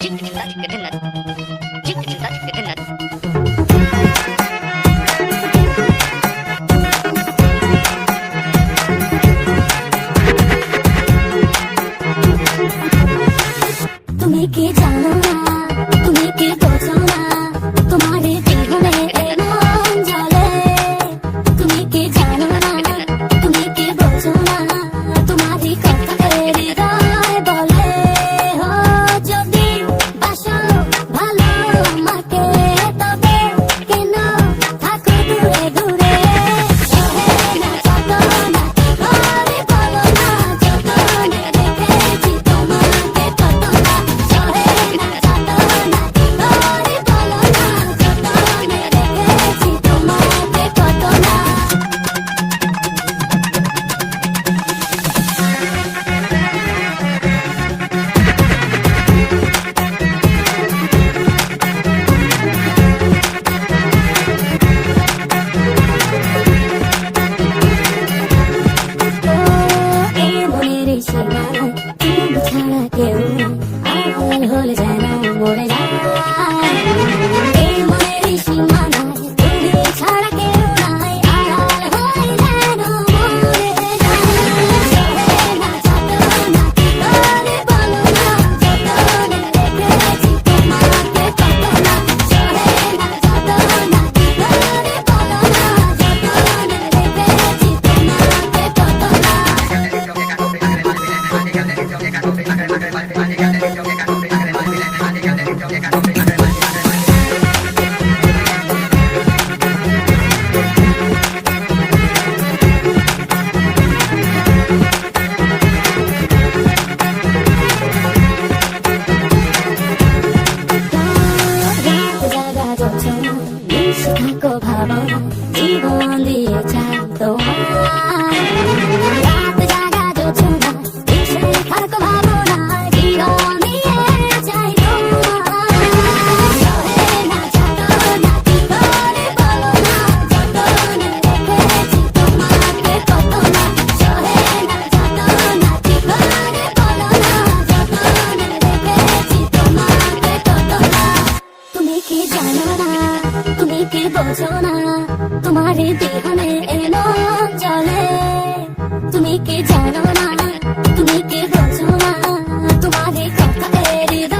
তুমি কি জানো না, তুমি কি বোঝো না, তোমার জীবনে এমন জ্বলে। তুমি কি জানো না, তুমি কি বোঝো না, তোমার কথা হৃদয় বলে। ও যদি বাসো ভালো আমাকে, তবে কেন থাকো দূরে দূরে। সহে না যত না ঘরে বলো না, যতনে রেখেছি তোমাকে কত না। সহে না যত না ঘরে বলো না, যতনে রেখেছি তোমাকে কত না। এই মনের সীমানায় তুমি ছাড়া কেউ আড়াল হলে যেন মরে যায়। এই মনের সীমানায় তুমি ছাড়া কেউ নাই, আড়াল হলে যেন মরে যায়। সহে না যত না ঘরে বলো না, যতনে রেখেছি তোমাকে কত না। সহে না যত না ঘরে বলো না, যতনে রেখেছি তোমাকে কত না। জীবন দিয়ে চাই তোমার। রাত জাগা যোছনা এসে থাকো ভাবনা, জীবন দিয়ে চাই তোমার। সহে না যত না ঘরে বলো না, যতনে রেখেছি তোমাকে কত না। সহে না যত না ঘরে বলো না, যতনে রেখেছি তোমাকে কত না। তুমি কি জানো না, তুমি কি বোঝো না, তোমার জীবনে এমন চলে। তুমি কি জানো না, তুমি কি বোঝো না, তোমার কথা হৃদয়